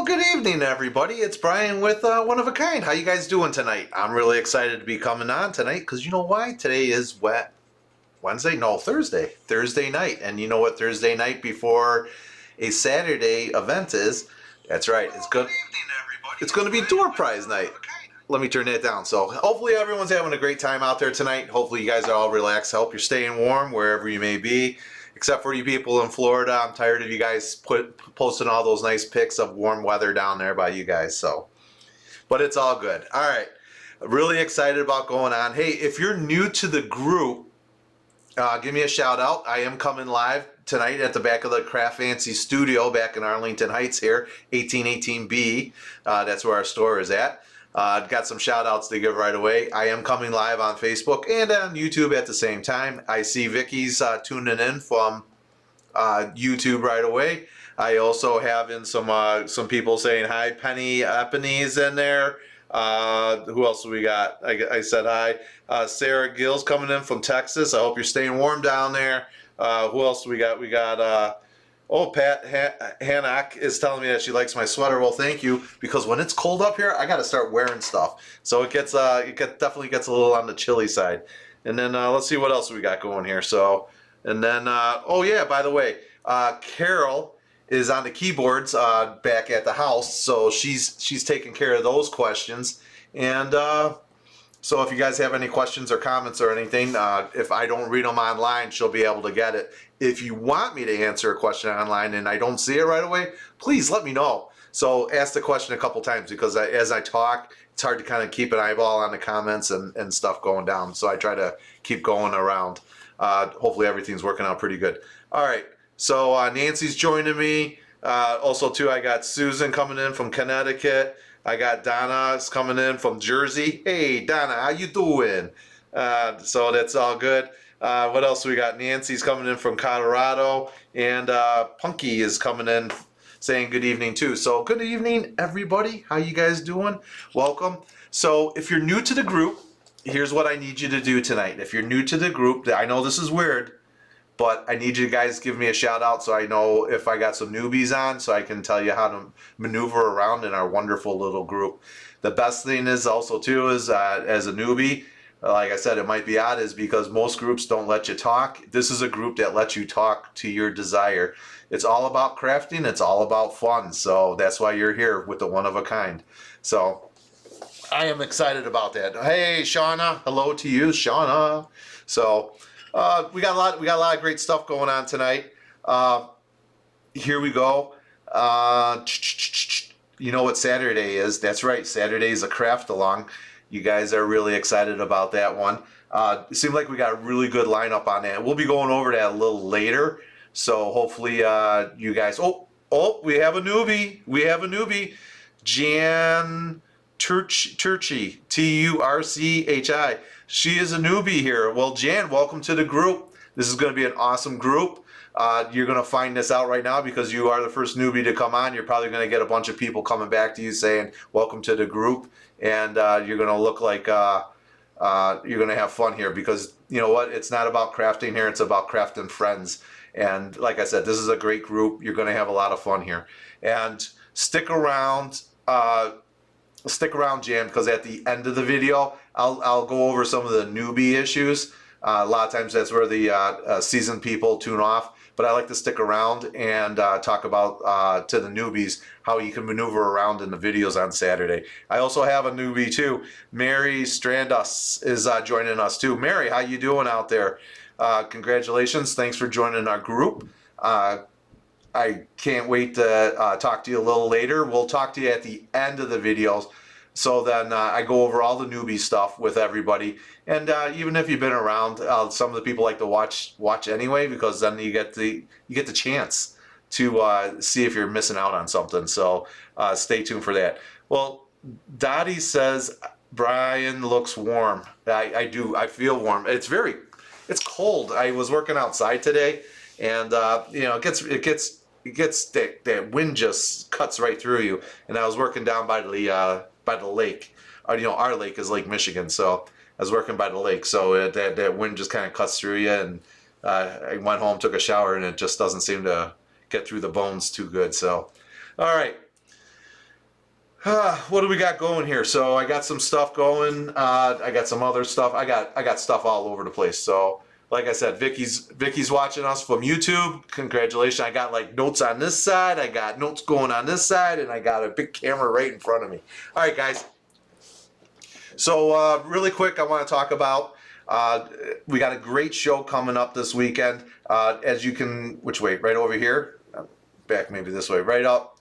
Good evening, everybody. It's Brian with One of a Kind. How you guys doing tonight? I'm really excited to be coming on tonight because you know why? Today is Wednesday? No, Thursday. Thursday night. And you know what Thursday night before a Saturday event is? That's right. It's going to be door prize night. Let me turn that down. So hopefully everyone's having a great time out there tonight. Hopefully you guys are all relaxed. Hope you're staying warm wherever you may be. Except for you people in Florida, I'm tired of you guys posting all those nice pics of warm weather down there by you guys. So, but it's all good. All right, really excited about going on. Hey, if you're new to the group, give me a shout out. I am coming live tonight at the back of the Craft Fancy studio back in Arlington Heights here, 1818B. That's where our store is at. Got some shout outs to give right away. I am coming live on Facebook and on YouTube at the same time. I see Vicky's tuning in from YouTube right away. I also have in some people saying hi. Penny Epony's in there. Who else do we got? I said hi. Sarah Gill's coming in from Texas. I hope you're staying warm down there. Who else do we got? We got Pat Hannock is telling me that she likes my sweater. Well, thank you, because when it's cold up here, I got to start wearing stuff. So it definitely gets a little on the chilly side. And then let's see what else we got going here. So, and then oh yeah, by the way, Carol is on the keyboards back at the house, so she's taking care of those questions. And so if you guys have any questions or comments or anything, if I don't read them online, she'll be able to get it. If you want me to answer a question online and I don't see it right away, please let me know. So ask the question a couple times, because as I talk, it's hard to kind of keep an eyeball on the comments and stuff going down. So I try to keep going around. Hopefully everything's working out pretty good. All right, so Nancy's joining me. Also too, I got Susan coming in from Connecticut. I got Donna's coming in from Jersey. Hey, Donna, how you doing? So that's all good. What else we got? Nancy's coming in from Colorado, and Punky is coming in saying good evening too. So good evening, everybody. How you guys doing? Welcome. So if you're new to the group, here's what I need you to do tonight. If you're new to the group, I know this is weird, but I need you guys to give me a shout out so I know if I got some newbies on, so I can tell you how to maneuver around in our wonderful little group. The best thing is also too is as a newbie, like I said, it might be odd, is because most groups don't let you talk. This is a group that lets you talk to your desire. It's all about crafting. It's all about fun. So that's why you're here with the One of a Kind. So I am excited about that. Hey, Shauna. Hello to you, Shauna. So we got a lot of great stuff going on tonight. Here we go. You know what Saturday is? That's right. Saturday is a craft along. You guys are really excited about that one. It seems like we got a really good lineup on that. We'll be going over that a little later. So hopefully you guys... Oh, we have a newbie. We have a newbie. Jan Turchi. Turchi. She is a newbie here. Well, Jan, welcome to the group. This is going to be an awesome group. You're going to find this out right now because you are the first newbie to come on. You're probably going to get a bunch of people coming back to you saying, welcome to the group. And you're going to look like you're going to have fun here, because you know what? It's not about crafting here. It's about crafting friends. And like I said, this is a great group. You're going to have a lot of fun here. And stick around, Jan, because at the end of the video, I'll go over some of the newbie issues. A lot of times that's where the seasoned people tune off. But I like to stick around and talk about to the newbies how you can maneuver around in the videos on Saturday. I also have a newbie too. Mary Strandos is joining us too. Mary, how you doing out there? Congratulations. Thanks for joining our group. I can't wait to talk to you a little later. We'll talk to you at the end of the videos. So then I go over all the newbie stuff with everybody. And even if you've been around, some of the people like to watch anyway, because then you get the chance to see if you're missing out on something. So stay tuned for that. Well, Dottie says Brian looks warm. I do. I feel warm. It's cold. I was working outside today, and you know, it gets that wind just cuts right through you. And I was working down by the lake. You know, our lake is Lake Michigan, so I was working by the lake. So that wind just kind of cuts through you, and I went home, took a shower, and it just doesn't seem to get through the bones too good. So, all right. What do we got going here? So I got some stuff going. I got some other stuff. I got stuff all over the place. So like I said, Vicky's watching us from YouTube. Congratulations! I got like notes on this side. I got notes going on this side, and I got a big camera right in front of me. All right, guys. So really quick, I want to talk about. We got a great show coming up this weekend. As you can, which way? Right over here. Back maybe this way. Right up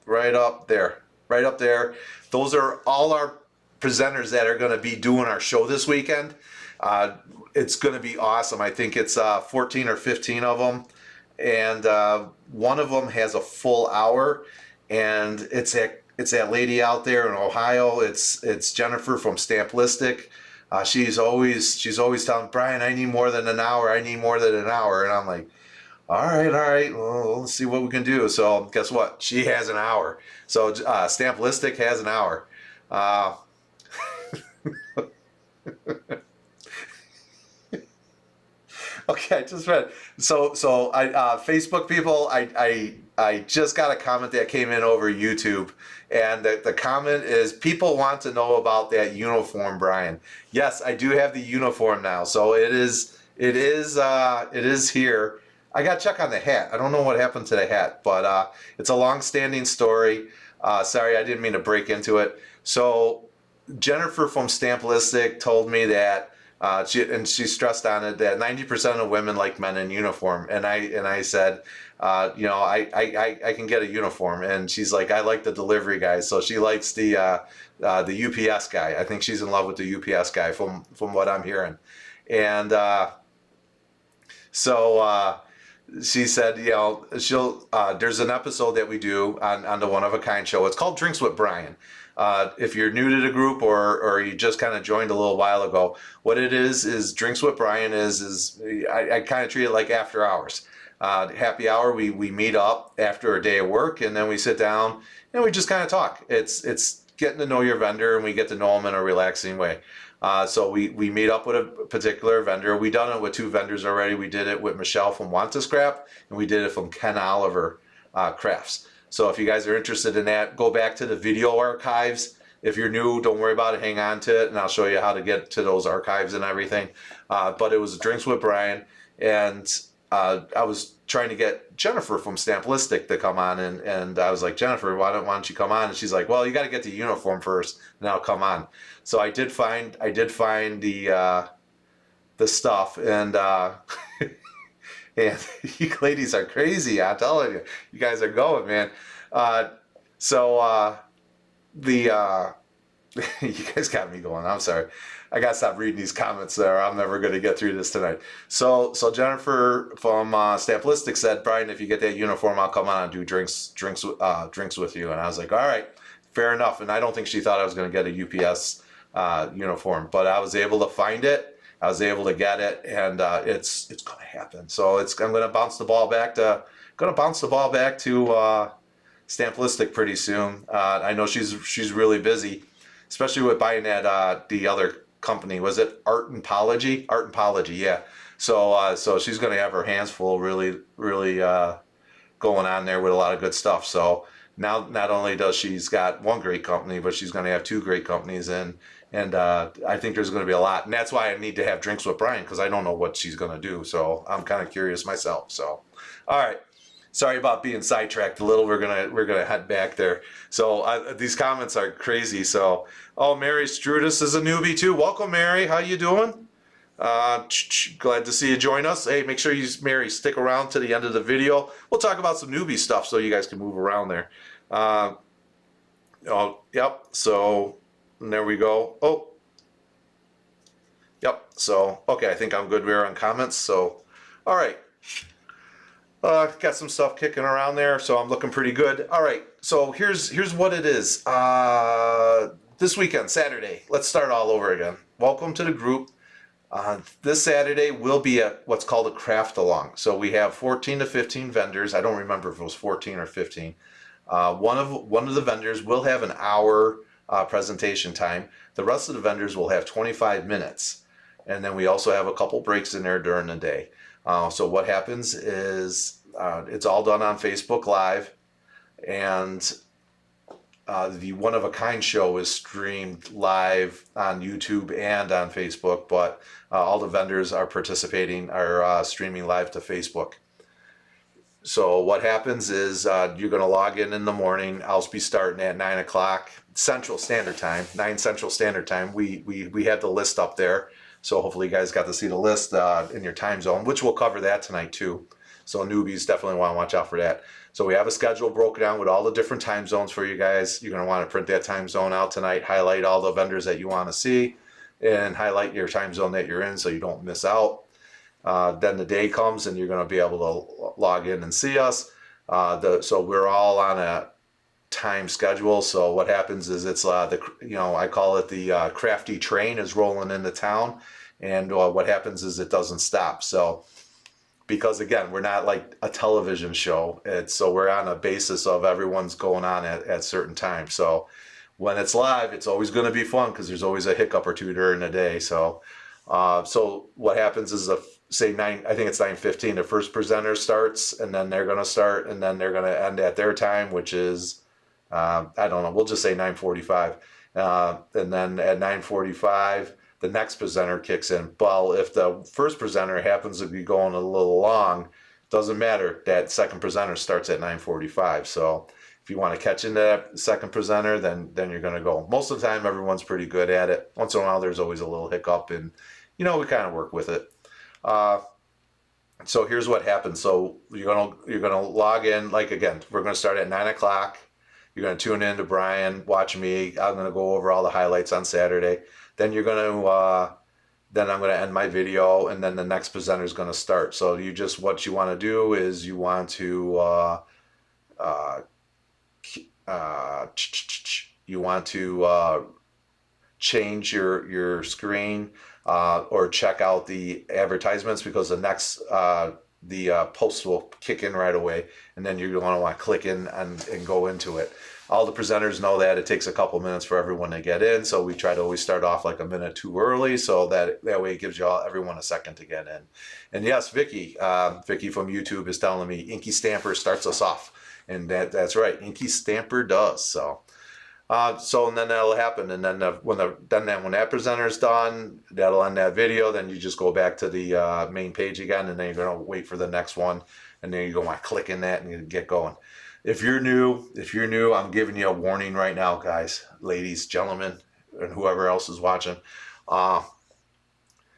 there. Right up there. Those are all our presenters that are going to be doing our show this weekend. It's going to be awesome. I think it's 14 or 15 of them. And one of them has a full hour. And it's that lady out there in Ohio. It's Jennifer from Stamplistic. She's always telling Brian, I need more than an hour. I need more than an hour. And I'm like, all right. Well, let's see what we can do. So guess what? She has an hour. So Stamplistic has an hour. Okay, I just read. So I Facebook people, I just got a comment that came in over YouTube, and the comment is people want to know about that uniform, Brian. Yes, I do have the uniform now, so it is here. I got to check on the hat. I don't know what happened to the hat, but it's a long-standing story. Sorry, I didn't mean to break into it. So Jennifer from Stamplistic told me that she stressed on it that 90% of women like men in uniform, and I said, I can get a uniform, and she's like, I like the delivery guys, so she likes the UPS guy. I think she's in love with the UPS guy from what I'm hearing, and so. She said, there's an episode that we do on the One of a Kind show. It's called Drinks with Brian. If you're new to the group or you just kind of joined a little while ago, what it is Drinks with Brian is I kind of treat it like after hours. Happy hour, we meet up after a day of work, and then we sit down and we just kind of talk. It's getting to know your vendor, and we get to know them in a relaxing way. So we meet up with a particular vendor. We've done it with 2 vendors already. We did it with Michelle from Want to Scrap, and we did it from Ken Oliver Crafts. So if you guys are interested in that, go back to the video archives. If you're new, don't worry about it. Hang on to it, and I'll show you how to get to those archives and everything. But it was Drinks with Brian, and I was trying to get Jennifer from Stamplistic to come on, and I was like, Jennifer, why don't you come on? And she's like, well, you got to get the uniform first, and I'll come on. So I did find the stuff, and and you ladies are crazy. I'm telling you, you guys are going, man. You guys got me going. I'm sorry. I gotta stop reading these comments there. I'm never gonna get through this tonight. So Jennifer from Stamplistic said, Brian, if you get that uniform, I'll come on and do drinks with you. And I was like, all right, fair enough. And I don't think she thought I was gonna get a UPS uniform, but I was able to find it. I was able to get it, and it's gonna happen. So I'm gonna bounce the ball back to Stamplistic pretty soon. I know she's really busy, especially with buying that the other company. Was it Art and Apology? Art and Apology, yeah. So she's gonna have her hands full, really going on there with a lot of good stuff. So now not only does she's got one great company, but she's gonna have 2 great companies, and I think there's gonna be a lot. And that's why I need to have Drinks with Brian, because I don't know what she's gonna do. So I'm kind of curious myself. So all right. Sorry about being sidetracked a little. We're gonna head back there. So these comments are crazy. So, oh, Mary Strudis is a newbie too. Welcome, Mary. How you doing? Glad to see you join us. Hey, make sure Mary, stick around to the end of the video. We'll talk about some newbie stuff so you guys can move around there. Oh, yep. So there we go. Oh, yep. So okay, I think I'm good. We're on comments. So, all right. Got some stuff kicking around there, so I'm looking pretty good. All right, so here's what it is. This weekend, Saturday, let's start all over again. Welcome to the group. This Saturday will be what's called a craft along. So we have 14 to 15 vendors. I don't remember if it was 14 or 15. One of the vendors will have an hour presentation time. The rest of the vendors will have 25 minutes, and then we also have a couple breaks in there during the day. So what happens is it's all done on Facebook Live, and the One of a Kind show is streamed live on YouTube and on Facebook, but all the vendors are streaming live to Facebook. So what happens is you're going to log in the morning. I'll be starting at 9 o'clock Central Standard Time, 9 Central Standard Time. We have the list up there. So hopefully you guys got to see the list in your time zone, which we'll cover that tonight too. So newbies definitely want to watch out for that. So we have a schedule broken down with all the different time zones for you guys. You're going to want to print that time zone out tonight, highlight all the vendors that you want to see, and highlight your time zone that you're in so you don't miss out. Then the day comes and you're going to be able to log in and see us. So we're all on a time schedule. So what happens is it's I call it the crafty train is rolling into town, and what happens is it doesn't stop. So because again, we're not like a television show, so we're on a basis of everyone's going on at certain times. So when it's live, it's always going to be fun because there's always a hiccup or two during the day. So what happens is say 9, I think it's 9:15, the first presenter starts, and then they're going to start, and then they're going to end at their time, which is I don't know, we'll just say 9:45, and then at 9:45 the next presenter kicks in. Well, if the first presenter happens to be going a little long, doesn't matter, that second presenter starts at 9:45. So if you want to catch into that second presenter, then you're going to go. Most of the time everyone's pretty good at it. Once in a while there's always a little hiccup, and we kind of work with it. So here's what happens. So you're gonna log in. Like again, we're gonna start at 9 o'clock. You're gonna tune in to Brian, watch me. I'm gonna go over all the highlights on Saturday. Then then I'm gonna end my video, and then the next presenter is gonna start. So what you want to do is you want to change your screen, or check out the advertisements, because the next post will kick in right away, and then you're going to want to click in and go into it. All the presenters know that it takes a couple minutes for everyone to get in, so we try to always start off like a minute too early, so that way it gives everyone a second to get in. And yes, Vicky from YouTube is telling me Inky Stamper starts us off, and that's right, Inky Stamper does. So and then that'll happen, and then when that presenter's done, that'll end that video. Then you just go back to the main page again, and then you're gonna wait for the next one, and then you're gonna click in that and you get going. If you're new, I'm giving you a warning right now, guys, ladies, gentlemen, and whoever else is watching.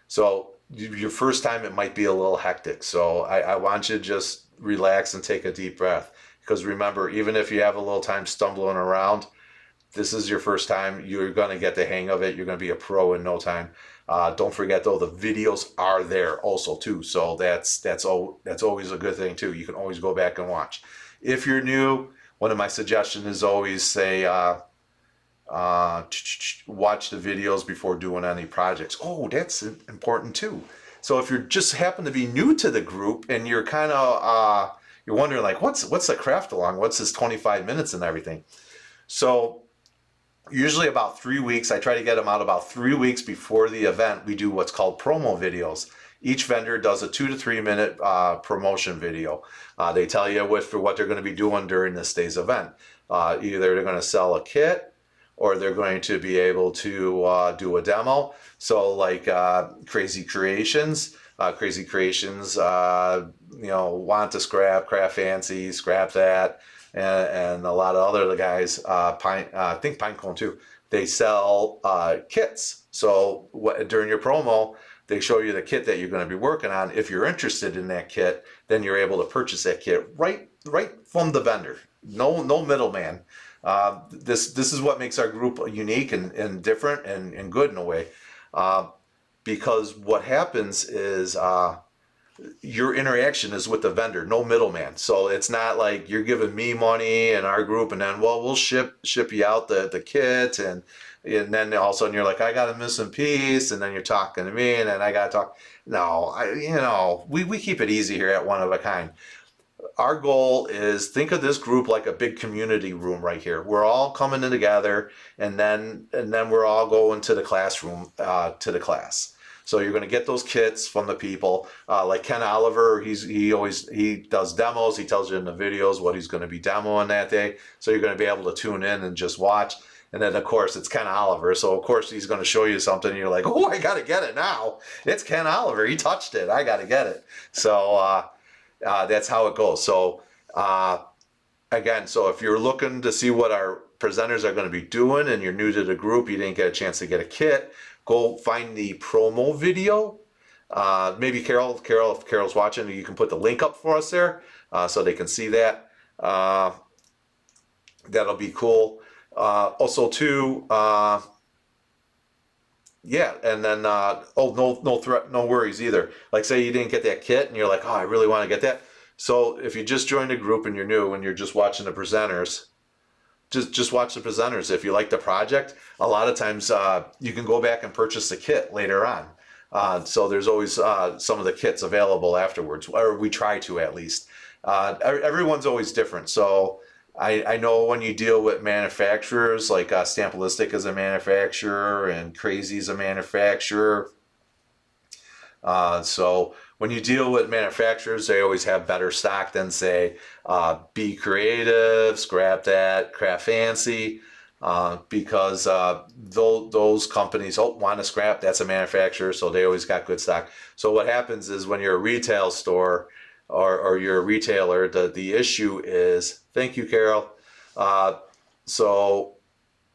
So your first time, it might be a little hectic. So I want you to just relax and take a deep breath, because remember, even if you have a little time stumbling around, this is your first time. You're going to get the hang of it. You're going to be a pro in no time. Don't forget though, the videos are there also too. So that's always a good thing too. You can always go back and watch. If you're new, one of my suggestions is always say, watch the videos before doing any projects. Oh, that's important too. So if you just happen to be new to the group and you're kind of, you're wondering like, what's the craft along? What's this 25 minutes and everything? So usually about 3 weeks, I try to get them out about 3 weeks before the event. We do what's called promo videos. Each vendor does a 2 to 3 minute promotion video. They tell you what they're going to be doing during this day's event. Either they're going to sell a kit, or they're going to be able to do a demo. So like Crazy Creations, Want to Scrap, Craft Fancy, Scrap That, and a lot of other guys, I think Pinecone too, they sell kits. So during your promo, they show you the kit that you're going to be working on. If you're interested in that kit, then you're able to purchase that kit right from the vendor. No middleman. This is what makes our group unique and different and good in a way. Because what happens is your interaction is with the vendor, no middleman. So it's not like you're giving me money and our group, and then we'll ship you out the kit, and then all of a sudden you're like, I got a missing piece, and then you're talking to me, and then I got to talk. No, we keep it easy here at One of a Kind. Our goal is, think of this group like a big community room right here. We're all coming in together, and then we're all going to the classroom to the class. So you're going to get those kits from the people like Ken Oliver. He does demos. He tells you in the videos what he's going to be demoing that day. So you're going to be able to tune in and just watch. And then of course it's Ken Oliver. So of course he's going to show you something. And you're like, oh, I got to get it now. It's Ken Oliver. He touched it. I got to get it. So that's how it goes. So again, so if you're looking to see what our presenters are going to be doing and you're new to the group, you didn't get a chance to get a kit, go find the promo video. Maybe Carol, if Carol's watching, you can put the link up for us there so they can see that. That'll be cool. Also too, yeah, and then no worries either. Like say you didn't get that kit and you're like, oh, I really want to get that. So if you just joined a group and you're new and you're just watching the presenters, just watch the presenters. If you like the project, a lot of times you can go back and purchase the kit later on. So there's always some of the kits available afterwards, or we try to at least. Everyone's always different. So I know when you deal with manufacturers, like Stampolistic is a manufacturer and Crazy is a manufacturer. So when you deal with manufacturers, they always have better stock than say Be Creative, Scrap That, Craft Fancy, because those companies want to scrap. That's a manufacturer, so they always got good stock. So what happens is when you're a retail store or you're a retailer, the issue is, thank you, Carol. So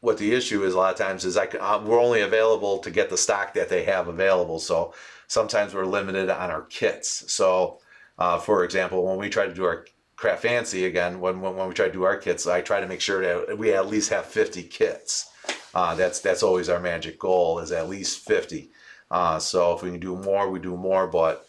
what the issue is a lot of times is we're only available to get the stock that they have available. So sometimes we're limited on our kits. So for example, when we try to do our Craft Fancy again, when we try to do our kits, I try to make sure that we at least have 50 kits. That's always our magic goal, is at least 50. So if we can do more, we do more, but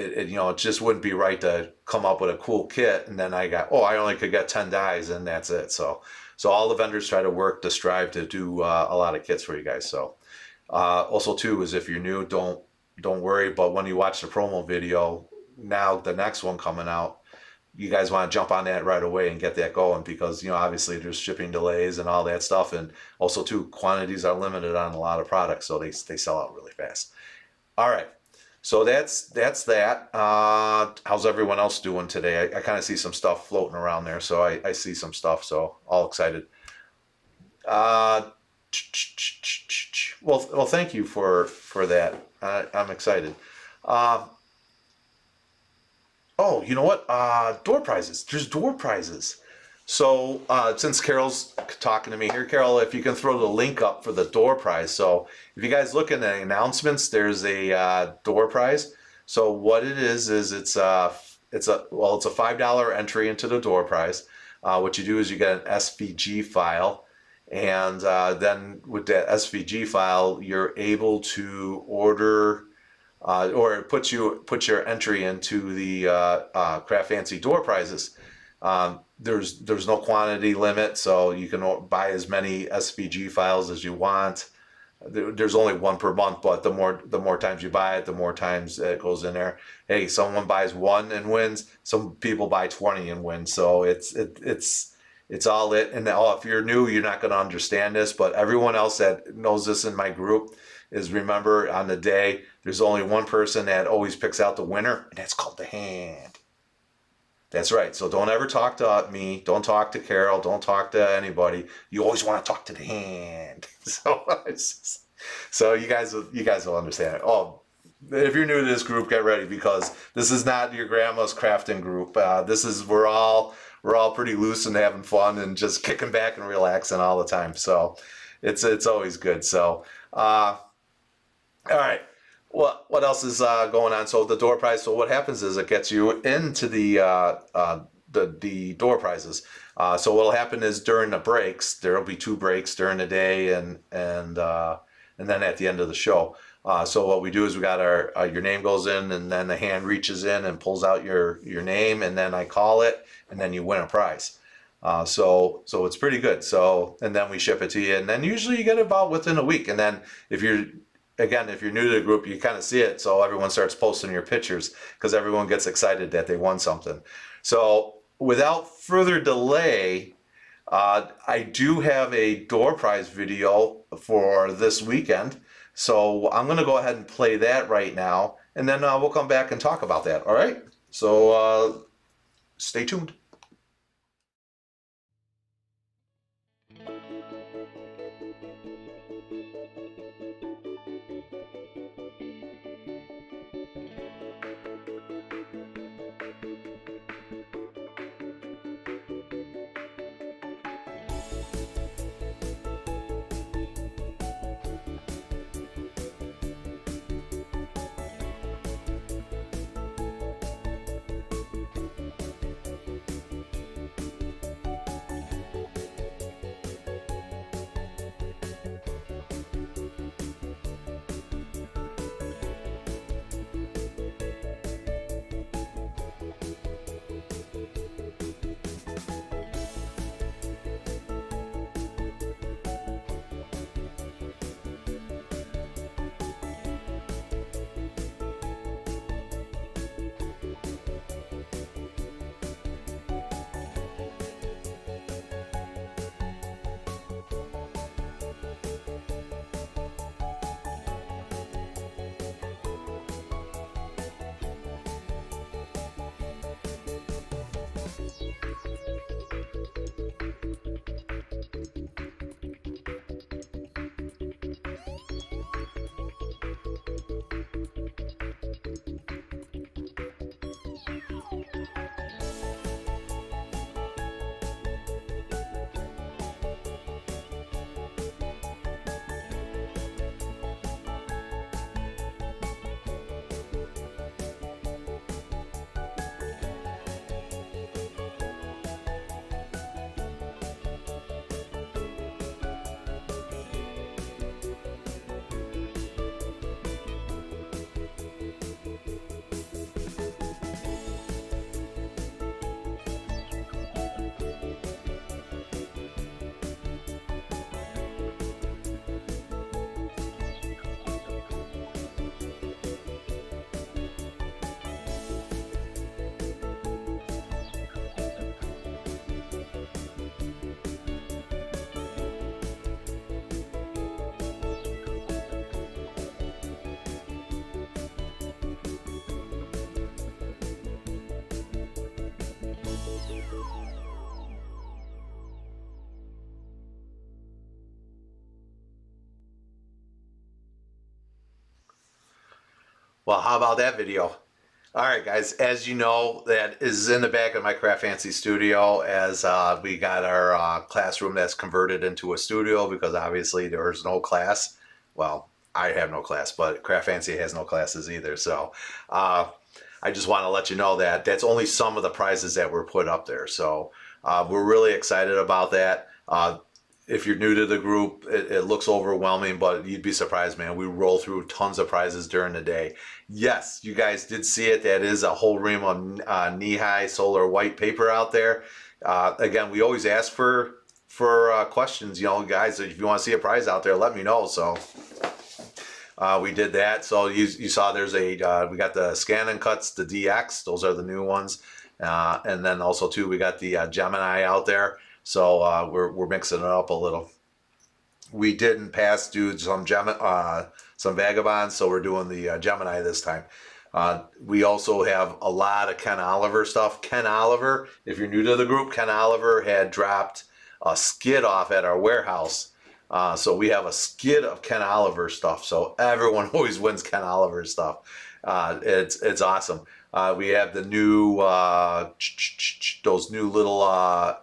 it just wouldn't be right to come up with a cool kit and then I only could get 10 dies and that's it. So all the vendors try to work to strive to do a lot of kits for you guys. So also too is if you're new, don't worry, but when you watch the promo video, now the next one coming out, you guys want to jump on that right away and get that going, because obviously there's shipping delays and all that stuff, and also too quantities are limited on a lot of products, so they sell out really fast. All right. So that's that. How's everyone else doing today? I kind of see some stuff floating around there, so I see some stuff, so all excited. Well, thank you for that. I'm excited. Oh, you know what? Door prizes. There's door prizes. So since Carol's talking to me here, Carol, if you can throw the link up for the door prize. So if you guys look in the announcements, there's a door prize. So what it is it's a $5 entry into the door prize. What you do is you get an SVG file, and then with that SVG file, you're able to order. Or it puts your entry into the Craft Fancy door prizes. There's no quantity limit, so you can buy as many SVG files as you want. There's only one per month, but the more times you buy it, the more times it goes in there. Hey, someone buys one and wins. Some people buy 20 and win. So it's all it. And if you're new, you're not going to understand this, but everyone else that knows this in my group is, remember, on the day, there's only one person that always picks out the winner, and that's called the hand. That's right. So don't ever talk to me. Don't talk to Carol. Don't talk to anybody. You always want to talk to the hand. So you guys will understand it. Oh, if you're new to this group, get ready, because this is not your grandma's crafting group. We're all pretty loose and having fun and just kicking back and relaxing all the time. So it's always good. So all right. What else is going on? So the door prize. So what happens is it gets you into the door prizes. So what'll happen is during the breaks, there'll be 2 breaks during the day and then at the end of the show. So what we do is we got your name goes in, and then the hand reaches in and pulls out your name, and then I call it, and then you win a prize. So it's pretty good. So, and then we ship it to you, and then usually you get it about within a week. And then if you're new to the group, you kind of see it. So everyone starts posting your pictures because everyone gets excited that they won something. So without further delay, I do have a door prize video for this weekend. So I'm going to go ahead and play that right now, and then we'll come back and talk about that. All right? So stay tuned. Well, how about that video? All right, guys, as you know, that is in the back of my Craft Fancy studio as we got our classroom that's converted into a studio because obviously there's no class. Well, I have no class, but Craft Fancy has no classes either. So I just want to let you know that that's only some of the prizes that were put up there. So we're really excited about that. If you're new to the group, it looks overwhelming, but you'd be surprised, man. We roll through tons of prizes during the day. Yes, you guys did see it. That is a whole ream of knee-high solar white paper out there. Again, we always ask for questions. You know, guys, if you want to see a prize out there, let me know. So we did that. So you saw there's we got the Scan and Cuts, the DX. Those are the new ones. And then also, too, we got the Gemini out there. So we're mixing it up a little. We didn't pass due some Vagabonds, so we're doing the Gemini this time. We also have a lot of Ken Oliver stuff. Ken Oliver, if you're new to the group, Ken Oliver had dropped a skid off at our warehouse. So we have a skid of Ken Oliver stuff. So everyone always wins Ken Oliver stuff. It's awesome. We have the new those new little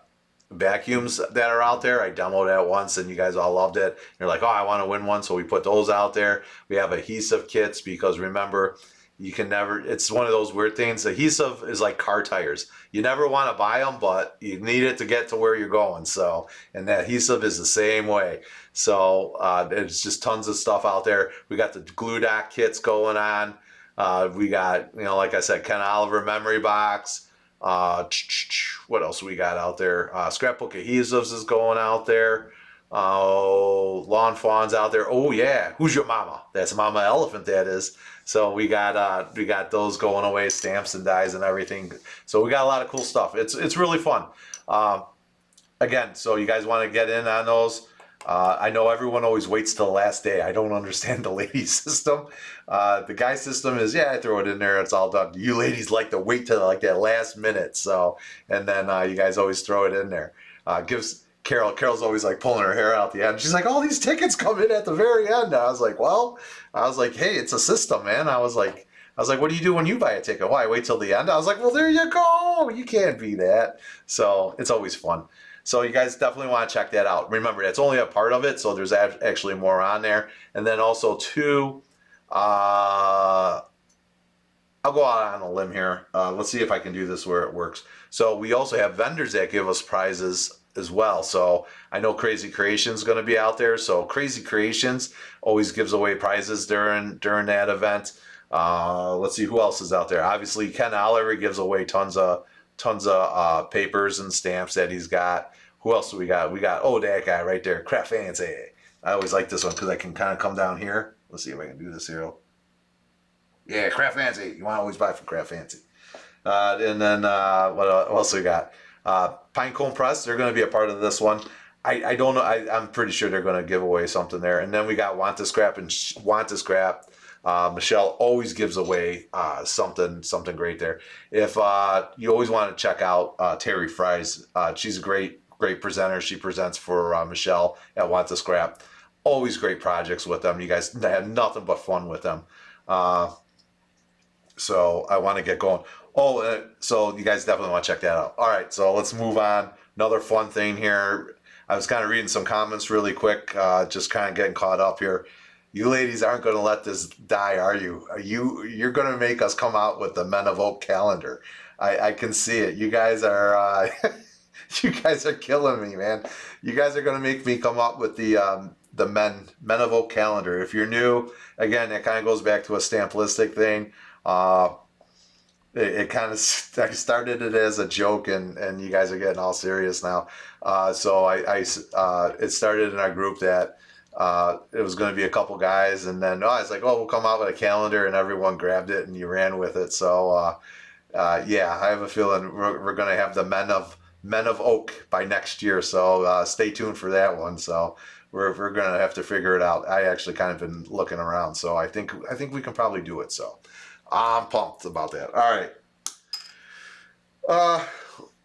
vacuums that are out there. I demoed that once and you guys all loved it. You're like, oh, I want to win one. So we put those out there. We have adhesive kits because remember, you can never, it's one of those weird things. Adhesive is like car tires. You never want to buy them, but you need it to get to where you're going. So, and that adhesive is the same way. So there's just tons of stuff out there. We got the glue dot kits going on. We got, you know, like I said, Ken Oliver memory box. What else we got out there? Scrapbook adhesives is going out there. Lawn fawns out there. Oh yeah, who's your mama? That's Mama Elephant. That is. So we got those going away, stamps and dies and everything. So we got a lot of cool stuff. It's really fun. Again, so you guys want to get in on those? I know everyone always waits till the last day. I don't understand the ladies system. The guy system is, yeah, I throw it in there, it's all done. You ladies like to wait till like that last minute, so and then you guys always throw it in there. Gives Carol's always like pulling her hair out the end. She's like, all these tickets come in at the very end. I was like, well, I was like, hey, it's a system, man. I was like, what do you do when you buy a ticket? Why wait till the end? I was like, well, there you go. You can't be that. So it's always fun. So you guys definitely want to check that out. Remember, that's only a part of it, so there's actually more on there. And then also too, I'll go out on a limb here. Let's see if I can do this where it works. So we also have vendors that give us prizes as well. So I know Crazy Creations going to be out there. So Crazy Creations always gives away prizes during that event. Let's see who else is out there. Obviously, Ken Oliver gives away tons of papers and stamps that he's got. Who else do we got? We got that guy right there, Craft Fancy. I always like this one because I can kind of come down here. Let's see if I can do this here. Yeah, Craft Fancy. You want to always buy from Craft Fancy. And then what else we got? Pinecone Press. They're going to be a part of this one. I don't know. I'm pretty sure they're going to give away something there. And then we got Want to Scrap and Want to Scrap. Michelle always gives away something great there. If you always want to check out Terry Fries, she's a great presenter. She presents for Michelle at Want to Scrap. Always great projects with them. You guys have nothing but fun with them. So I want to get going. So you guys definitely want to check that out. All right, so let's move on. Another fun thing here. I was kind of reading some comments really quick, just kind of getting caught up here. You ladies aren't going to let this die, are you? You're going to make us come out with the Men of Oak calendar. I can see it. You guys are you guys are killing me, man. You guys are going to make me come up with the Men of Oak calendar. If you're new, again, it kind of goes back to a Stamplistic thing. It kind of I started it as a joke, and you guys are getting all serious now. So it started in our group that it was going to be a couple guys, and then I was like, we'll come out with a calendar, and everyone grabbed it and you ran with it. So yeah, I have a feeling we're going to have the Men of Oak by next year. So stay tuned for that one. So we're going to have to figure it out. I actually kind of been looking around, so I think we can probably do it. So I'm pumped about that. All right.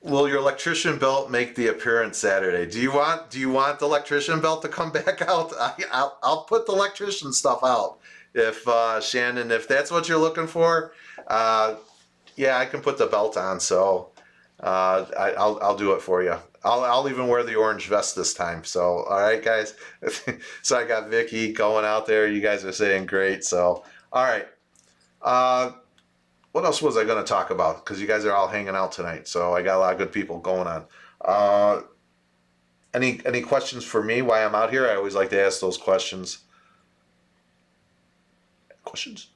Will your electrician belt make the appearance Saturday? Do you want the electrician belt to come back out? I'll put the electrician stuff out. If Shannon, if that's what you're looking for, yeah, I can put the belt on. So I'll do it for you. I'll even wear the orange vest this time. So all right, guys. So I got Vicky going out there. You guys are saying great. So all right. What else was I going to talk about? Because you guys are all hanging out tonight, so I got a lot of good people going on. Any questions for me? Why I'm out here? I always like to ask those questions. Questions?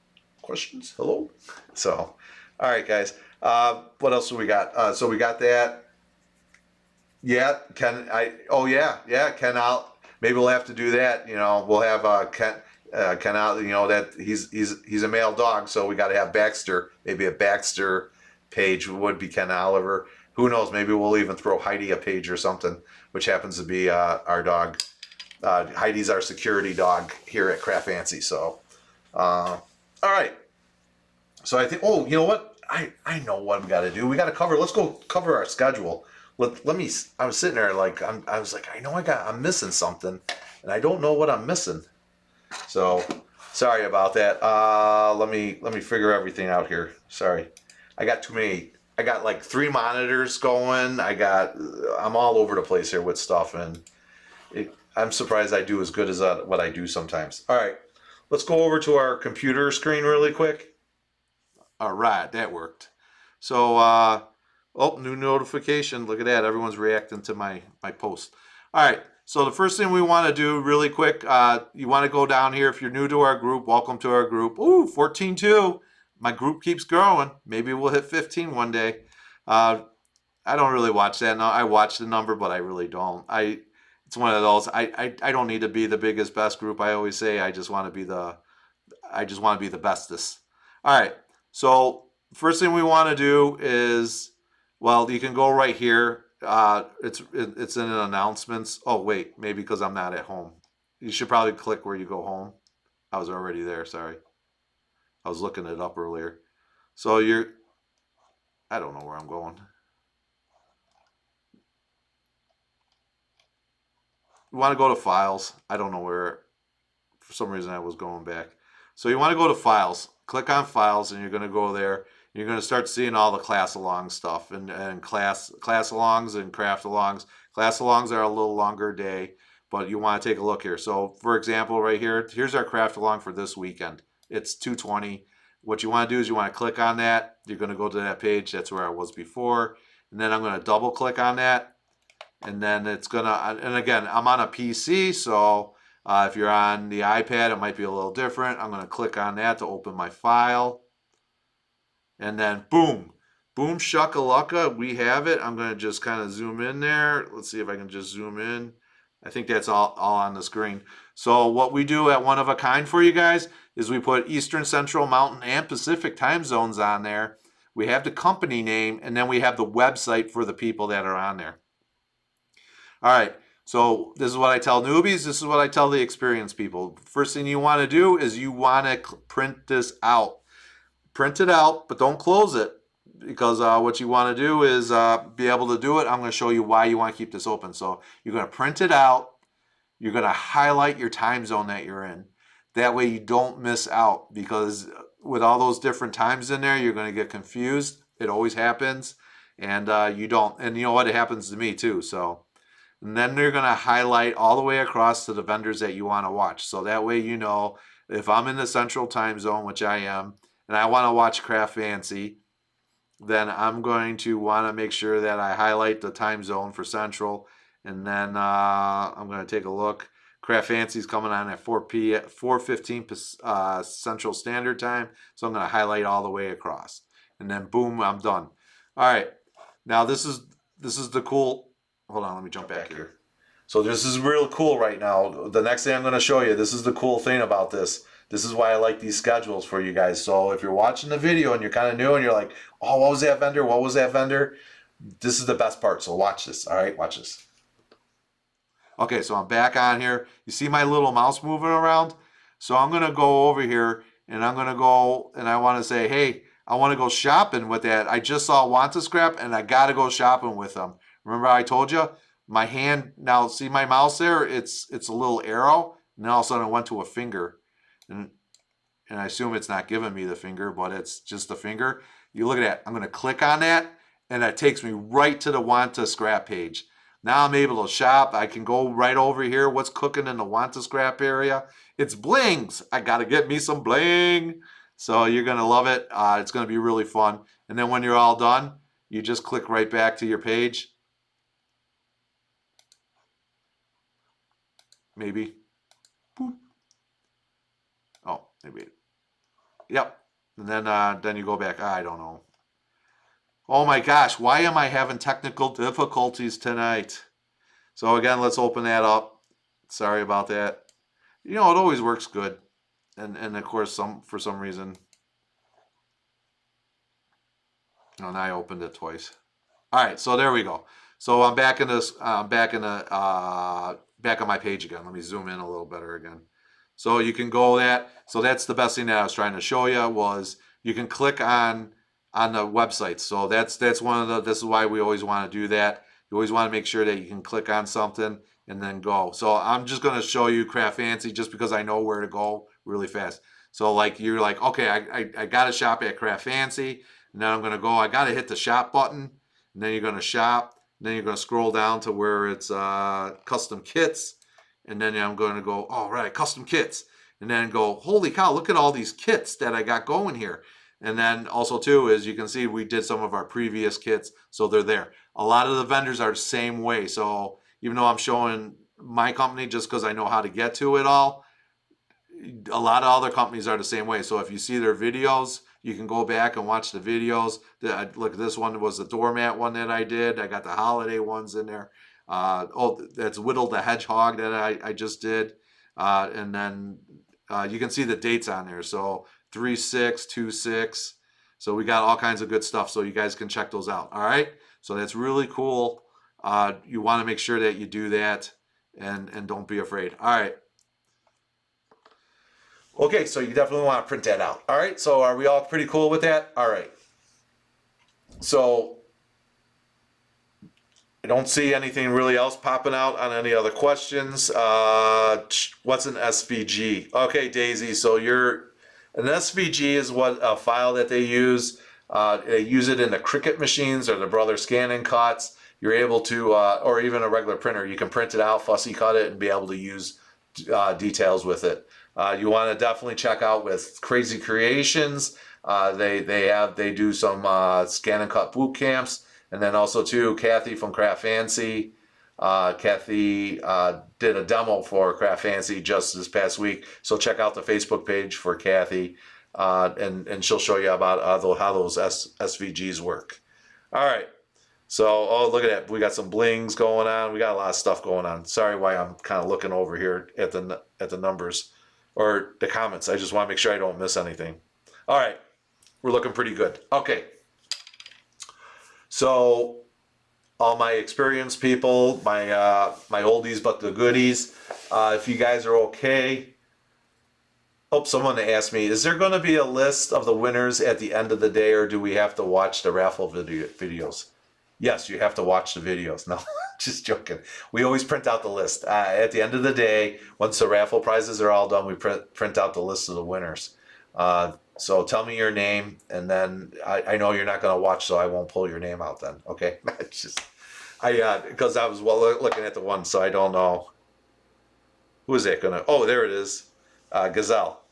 Hello. So, all right, guys. What else do we got? So we got that. Yeah, Ken. Ken out. Maybe we'll have to do that. We'll have Ken. Ken out, that he's a male dog, so we got to have Baxter. Maybe a Baxter page would be Ken Oliver. Who knows? Maybe we'll even throw Heidi a page or something, which happens to be our dog. Heidi's our security dog here at Craft Fancy. So, all right. So I think. Oh, you know what? I know what we got to do. We got to cover. Let's go cover our schedule. Let me. I was sitting there like I was like, I know I'm missing something, and I don't know what I'm missing. So sorry about that. Let me figure everything out here. Sorry, I got too many. I got like 3 monitors going. I'm all over the place here with stuff, and I'm surprised I do as good as what I do sometimes. All right, let's go over to our computer screen really quick. All right, that worked. So new notification. Look at that. Everyone's reacting to my post. All right. So the first thing we want to do really quick, you want to go down here. If you're new to our group, welcome to our group. Ooh, 14.2. My group keeps growing. Maybe we'll hit 15 one day. I don't really watch that. No, I watch the number, but I really don't. It's one of those. I don't need to be the biggest, best group. I always say I just want to be the bestest. All right. So first thing we want to do is, well, you can go right here. It's in announcements. Oh wait, maybe because I'm not at home. You should probably click where you go home. I was already there. Sorry, I was looking it up earlier. So I don't know where I'm going. You want to go to files. I don't know where. For some reason, I was going back. So you want to go to files. Click on files, and you're going to go there. You're going to start seeing all the class along stuff and class alongs and craft alongs. Class alongs are a little longer day, but you want to take a look here. So for example, right here, here's our craft along for this weekend. It's 220. What you want to do is you want to click on that. You're going to go to that page. That's where I was before. And then I'm going to double click on that. And then it's going to, and again, I'm on a PC, so if you're on the iPad, it might be a little different. I'm going to click on that to open my file. And then boom, boom shakalaka, we have it. I'm going to just kind of zoom in there. Let's see if I can just zoom in. I think that's all on the screen. So what we do at One of a Kind for you guys is we put Eastern, Central, Mountain, and Pacific time zones on there. We have the company name, and then we have the website for the people that are on there. All right, so this is what I tell newbies. This is what I tell the experienced people. First thing you want to do is you want to print this out. Print it out, but don't close it, because what you want to do is be able to do it. I'm going to show you why you want to keep this open. So you're going to print it out. You're going to highlight your time zone that you're in. That way you don't miss out, because with all those different times in there, you're going to get confused. It always happens, and you don't. And you know what? It happens to me too. So, and then you're going to highlight all the way across to the vendors that you want to watch. So that way you know if I'm in the Central time zone, which I am, and I want to watch Craft Fancy, then I'm going to want to make sure that I highlight the time zone for Central, and then I'm going to take a look. Craft Fancy's coming on at 4:15 Central Standard Time, so I'm going to highlight all the way across, and then boom, I'm done. All right, now this is the cool. Hold on, let me jump back here. So this is real cool right now. The next thing I'm going to show you, this is the cool thing about this. This is why I like these schedules for you guys. So if you're watching the video and you're kind of new and you're like, oh, what was that vendor? What was that vendor? This is the best part. So watch this. All right, watch this. Okay, so I'm back on here. You see my little mouse moving around? So I'm going to go over here and I'm going to go and I want to say, hey, I want to go shopping with that. I just saw Want to Scrap and I got to go shopping with them. Remember I told you? My hand, now see my mouse there? It's a little arrow. And then all of a sudden it went to a finger. And I assume it's not giving me the finger, but it's just the finger. You look at that. I'm going to click on that, and that takes me right to the Want to Scrap page. Now I'm able to shop. I can go right over here. What's cooking in the Want to Scrap area? It's blings. I got to get me some bling. So you're going to love it. It's going to be really fun. And then when you're all done, you just click right back to your page. Maybe. Boop. Oh, maybe. Yep. And then you go back. I don't know. Oh my gosh, why am I having technical difficulties tonight? So again, let's open that up. Sorry about that. You know, it always works good. And of course, for some reason. Oh, now I opened it twice. All right, so there we go. So I'm back in this. Back on my page again. Let me zoom in a little better again. So you can go that. So that's the best thing that I was trying to show you was you can click on the website. So that's one of the. This is why we always want to do that. You always want to make sure that you can click on something and then go. So I'm just going to show you Craft Fancy just because I know where to go really fast. So like you're like, okay, I got to shop at Craft Fancy, and then I'm going to go. I got to hit the shop button, and then you're going to shop. And then you're going to scroll down to where it's custom kits. And then I'm going to go, all right, custom kits. And then go, holy cow, look at all these kits that I got going here. And then also too, as you can see, we did some of our previous kits. So they're there. A lot of the vendors are the same way. So even though I'm showing my company just because I know how to get to it all, a lot of other companies are the same way. So if you see their videos, you can go back and watch the videos. Look, this one was the doormat one that I did. I got the holiday ones in there. That's Whittle the Hedgehog that I just did. And then you can see the dates on there. So 3/6/26. So we got all kinds of good stuff. So you guys can check those out. All right. So that's really cool. You want to make sure that you do that, and don't be afraid. All right. Okay, so you definitely want to print that out. All right, so are we all pretty cool with that? All right. So I don't see anything really else popping out on any other questions. What's an SVG? Okay, Daisy, so an SVG is what a file that they use. They use it in the Cricut machines or the Brother Scan and Cuts. You're able to, or even a regular printer, you can print it out, fussy cut it, and be able to use details with it. You want to definitely check out with Crazy Creations. They do some scan and cut boot camps, and then also too Kathy from Craft Fancy. Kathy did a demo for Craft Fancy just this past week, so check out the Facebook page for Kathy, and she'll show you about how those SVGs work. All right. So, oh, look at that. We got some blings going on. We got a lot of stuff going on. Sorry why I'm kind of looking over here at the numbers or the comments. I just want to make sure I don't miss anything. All right. We're looking pretty good. Okay. So, all my experienced people, my oldies but the goodies, if you guys are okay. Oh, someone asked me, is there going to be a list of the winners at the end of the day, or do we have to watch the raffle videos? Yes, you have to watch the videos. No, just joking. We always print out the list. At the end of the day, once the raffle prizes are all done, we print out the list of the winners. So tell me your name, and then I know you're not going to watch, so I won't pull your name out then. Okay? Because I was looking at the one, so I don't know. Who is that going to? Oh, there it is. Gazelle.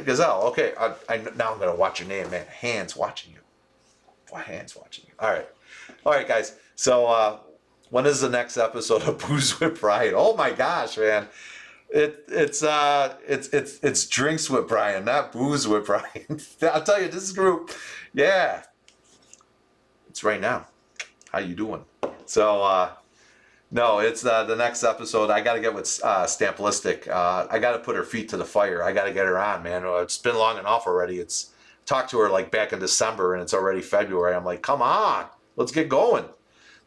Gazelle. Okay. Now I'm going to watch your name, man. Hands watching you. Why hands watching you? All right. All right, guys. So when is the next episode of Booze with Brian? Oh my gosh, man! It's drinks with Brian, not booze with Brian. I'll tell you, this group, yeah, it's right now. How you doing? So no, it's the next episode. I got to get with Stamplistic. I got to put her feet to the fire. I got to get her on, man. It's been long enough already. It's talked to her like back in December, and it's already February. I'm like, come on. Let's get going.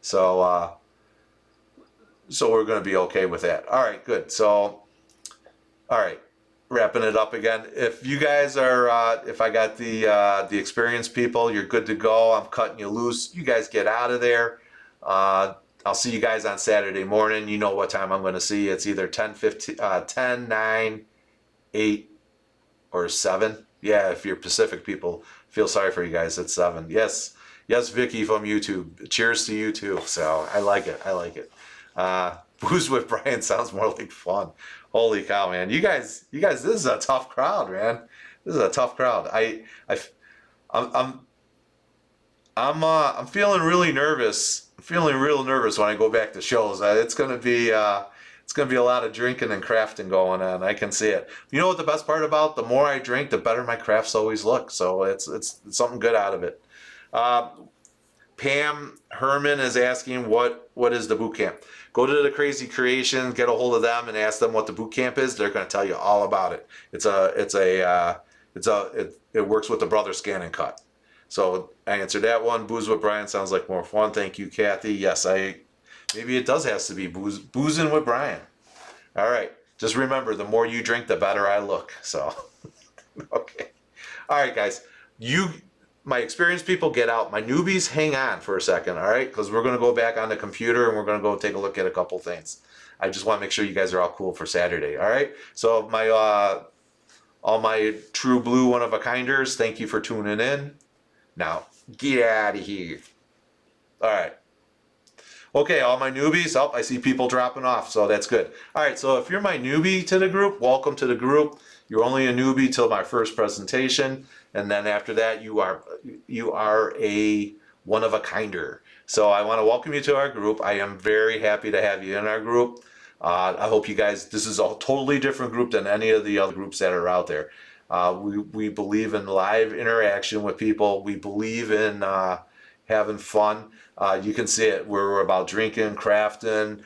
So we're going to be okay with that. All right, good. So, all right, wrapping it up again. If you guys are, if I got the experienced people, you're good to go. I'm cutting you loose. You guys get out of there. I'll see you guys on Saturday morning. You know what time I'm going to see. It's either 10, 15, 10, 9, 8, or 7. Yeah, if you're Pacific people, feel sorry for you guys. It's 7. Yes, Vicky from YouTube. Cheers to you too. So I like it. Booze with Brian sounds more like fun. Holy cow, man! You guys, this is a tough crowd, man. This is a tough crowd. I'm feeling really nervous. I'm feeling real nervous when I go back to shows. It's gonna be a lot of drinking and crafting going on. I can see it. You know what the best part about? The more I drink, the better my crafts always look. So it's something good out of it. Pam Herman is asking what is the boot camp. Go to the Crazy Creation, get a hold of them, and ask them what the boot camp is. They're going to tell you all about it. It works with the Brother Scan and Cut. So I answered that one. Booze with Brian sounds like more fun. Thank you, Kathy. Yes, maybe it does have to be boozing with Brian. All right. Just remember, the more you drink, the better I look. So, okay. All right, guys. My experienced people, get out. My newbies, hang on for a second, all right? Because we're going to go back on the computer and we're going to go take a look at a couple things. I just want to make sure you guys are all cool for Saturday, all right? So all my true blue one-of-a-kinders, thank you for tuning in. Now, get out of here. All right. Okay, all my newbies, I see people dropping off, so that's good. All right, so if you're my newbie to the group, welcome to the group. You're only a newbie till my first presentation, and then after that, you are a one-of-a-kinder. So I want to welcome you to our group. I am very happy to have you in our group. I hope you guys, this is a totally different group than any of the other groups that are out there. We believe in live interaction with people. We believe in having fun. You can see it. We're about drinking, crafting.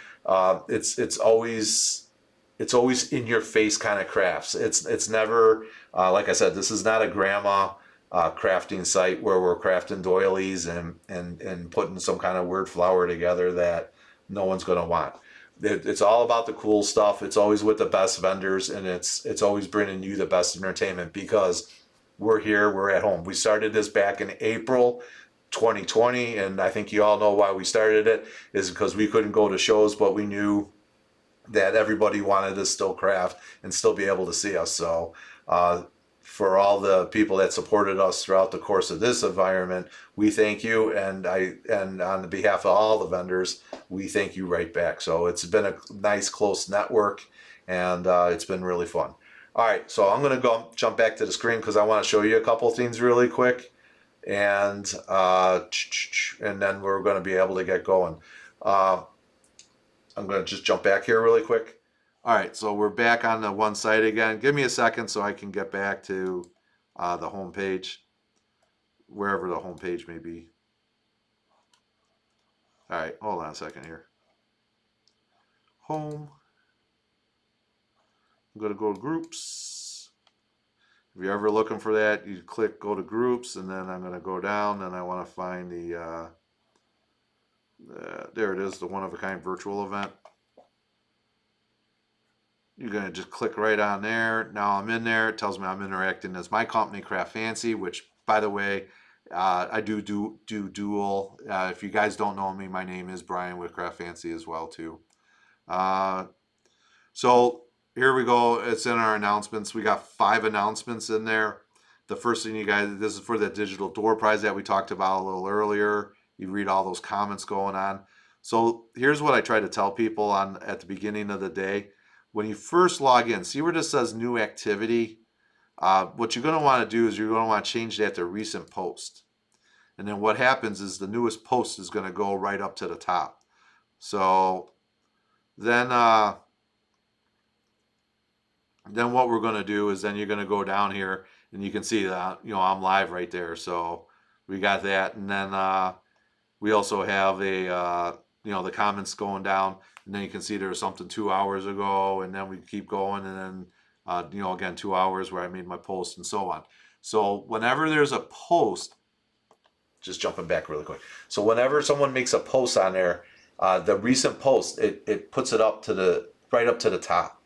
It's always in your face kind of crafts. It's never like I said. This is not a grandma crafting site where we're crafting doilies and putting some kind of weird flower together that no one's going to want. It's all about the cool stuff. It's always with the best vendors, and it's always bringing you the best entertainment because we're here, we're at home. We started this back in April 2020, and I think you all know why we started it is because we couldn't go to shows, but we knew that everybody wanted to still craft and still be able to see us. So for all the people that supported us throughout the course of this environment, we thank you, and on behalf of all the vendors, we thank you right back. So it's been a nice close network, and it's been really fun. All right, so I'm gonna go jump back to the screen because I want to show you a couple things really quick, and then we're going to be able to get going. I'm going to just jump back here really quick. All right, so we're back on the one site again. Give me a second so I can get back to the home page, wherever the home page may be. All right, hold on a second here. Home. I'm going to go to groups. If you're ever looking for that, you click go to groups, and then I'm going to go down, and I want to find the there it is, the one-of-a-kind virtual event. You're going to just click right on there. Now I'm in there. It tells me I'm interacting as my company, Craft Fancy, which, by the way, I do dual. If you guys don't know me, my name is Brian with Craft Fancy as well, too. So here we go. It's in our announcements. We got 5 announcements in there. The first thing you guys, this is for the digital door prize that we talked about a little earlier. You read all those comments going on. So here's what I try to tell people at the beginning of the day. When you first log in, see where this says new activity? What you're going to want to do is you're going to want to change that to recent post. And then what happens is the newest post is going to go right up to the top. So then what we're going to do is then you're going to go down here and you can see that, I'm live right there. So we got that. And then we also have the comments going down, and then you can see there was something 2 hours ago, and then we keep going, and then again 2 hours where I made my post and so on. So whenever there's a post, just jumping back really quick. So whenever someone makes a post on there, the recent post, it puts it right up to the top.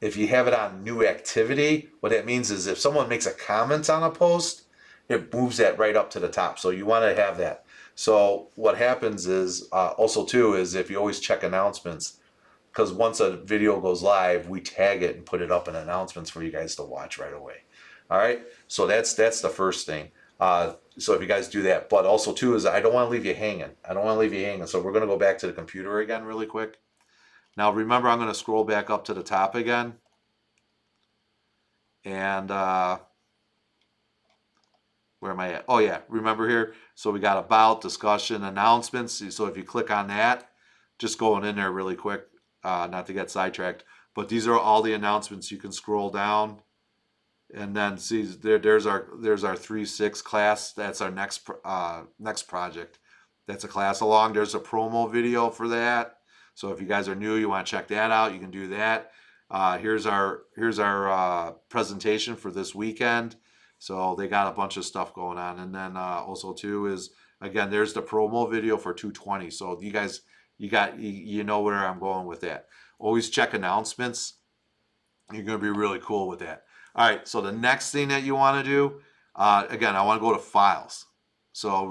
If you have it on new activity, what that means is if someone makes a comment on a post, it moves that right up to the top. So you want to have that. So what happens is also too is if you always check announcements, because once a video goes live, we tag it and put it up in announcements for you guys to watch right away. All right, so that's the first thing. So if you guys do that, but also too is I don't want to leave you hanging. So we're going to go back to the computer again really quick. Now remember, I'm going to scroll back up to the top again, and where am I at? Oh yeah, remember here. So we got about, discussion, announcements. So if you click on that, just going in there really quick, not to get sidetracked, but these are all the announcements. You can scroll down and then see there's our 3-6 class. That's our next project. That's a class along. There's a promo video for that. So if you guys are new, you want to check that out, you can do that. Here's our presentation for this weekend. So they got a bunch of stuff going on. And then also too is, again, there's the promo video for 220. So you guys, you know where I'm going with that. Always check announcements. You're going to be really cool with that. All right, so the next thing that you want to do, again, I want to go to files. So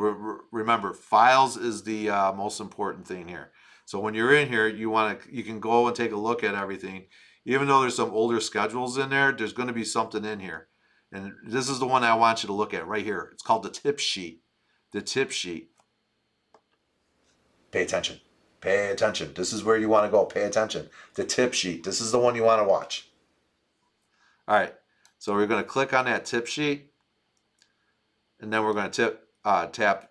remember, files is the most important thing here. So when you're in here, you can go and take a look at everything. Even though there's some older schedules in there, there's going to be something in here. And this is the one I want you to look at right here. It's called the tip sheet. The tip sheet. Pay attention. Pay attention. This is where you want to go. Pay attention. The tip sheet. This is the one you want to watch. All right. So we're going to click on that tip sheet. And then we're going to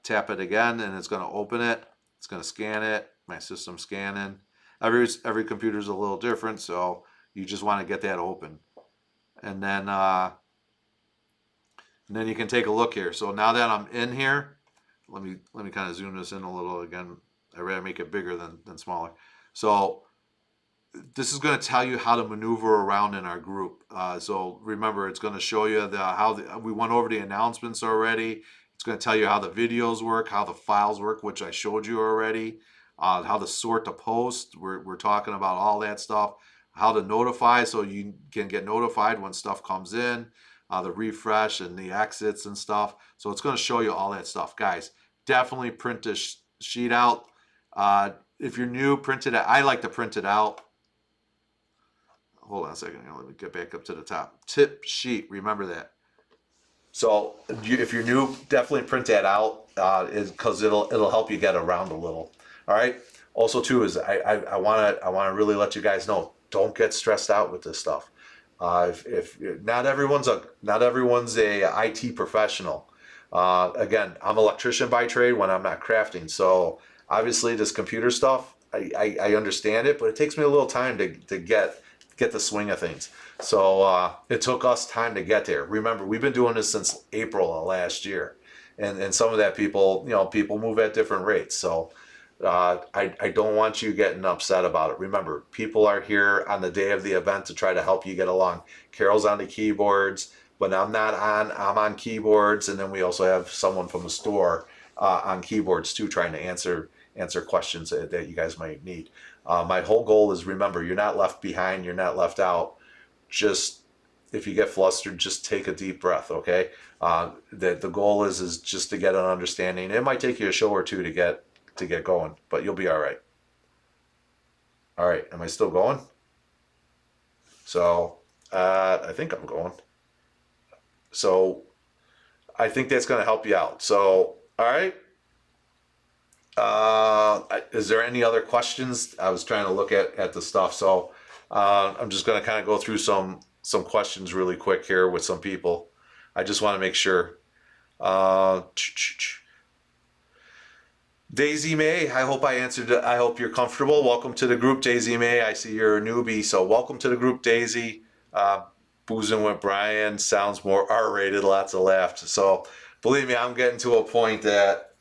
tap it again, and it's going to open it. It's going to scan it. My system's scanning. Every computer's a little different, so you just want to get that open. And then you can take a look here. So now that I'm in here, let me kind of zoom this in a little again. I rather make it bigger than smaller. So this is going to tell you how to maneuver around in our group. So remember, it's going to show you we went over the announcements already. It's going to tell you how the videos work, how the files work, which I showed you already. how to sort the post. We're talking about all that stuff, how to notify so you can get notified when stuff comes in, the refresh and the exits and stuff. So it's going to show you all that stuff. Guys, definitely print this sheet out. If you're new, print it out. I like to print it out. Hold on a second. Let me get back up to the top. Tip sheet. Remember that. So if you're new, definitely print that out because it'll help you get around a little. All right. Also, too, is I want to really let you guys know, don't get stressed out with this stuff. If not everyone's a IT professional. Again, I'm an electrician by trade when I'm not crafting. So obviously, this computer stuff, I understand it, but it takes me a little time to get the swing of things. So it took us time to get there. Remember, we've been doing this since April of last year, and some of that people move at different rates. So I don't want you getting upset about it. Remember, people are here on the day of the event to try to help you get along. Carol's on the keyboards. When I'm not on, I'm on keyboards, and then we also have someone from the store on keyboards too, trying to answer questions that you guys might need. My whole goal is, remember, you're not left behind, you're not left out. Just, if you get flustered, just take a deep breath, okay? The goal is just to get an understanding. It might take you a show or two to get going, but you'll be all right. All right, am I still going? So I think I'm going. So I think that's going to help you out. So, all right. Is there any other questions? I was trying to look at the stuff. So I'm just going to kind of go through some questions really quick here with some people. I just want to make sure. Daisy May, I hope I answered it. I hope you're comfortable. Welcome to the group, Daisy May. I see you're a newbie, so welcome to the group, Daisy. Boozing with Brian sounds more R-rated, lots of laughs. So believe me, I'm getting to a point that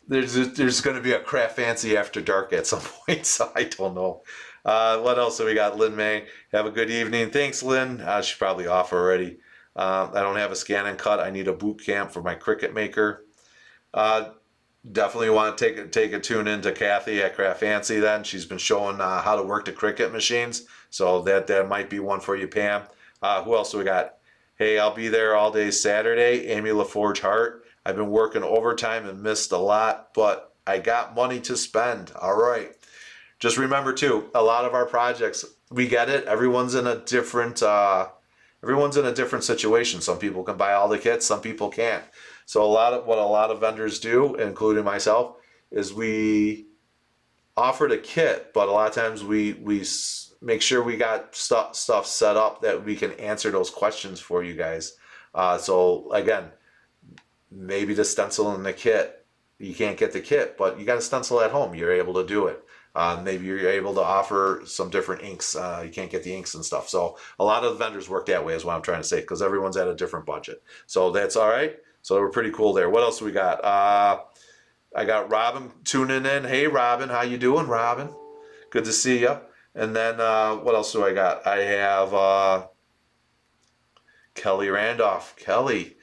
there's going to be a craft fancy after dark at some point, so I don't know. What else have we got? Lynn May, have a good evening. Thanks, Lynn. She's probably off already. I don't have a scan and cut. I need a boot camp for my Cricut Maker. Definitely want to take a tune into Kathy at Craft Fancy. Then she's been showing how to work the Cricut machines, so that might be one for you, Pam. Who else do we got? Hey, I'll be there all day Saturday. Amy LaForge Hart. I've been working overtime and missed a lot, but I got money to spend. All right. Just remember too, a lot of our projects, we get it. Everyone's in a different situation. Some people can buy all the kits, some people can't. So a lot of vendors do, including myself, is we offer the kit, but a lot of times we make sure we got stuff set up that we can answer those questions for you guys. So again, maybe the stencil in the kit, you can't get the kit, but you got a stencil at home, you're able to do it. Maybe you're able to offer some different inks. You can't get the inks and stuff. So a lot of vendors work that way is what I'm trying to say, because everyone's at a different budget. So that's all right. So we're pretty cool there. What else do we got? I got Robin tuning in. Hey, Robin, how you doing, Robin? Good to see you. And then what else do I got? I have Kelly Randolph. Kelly,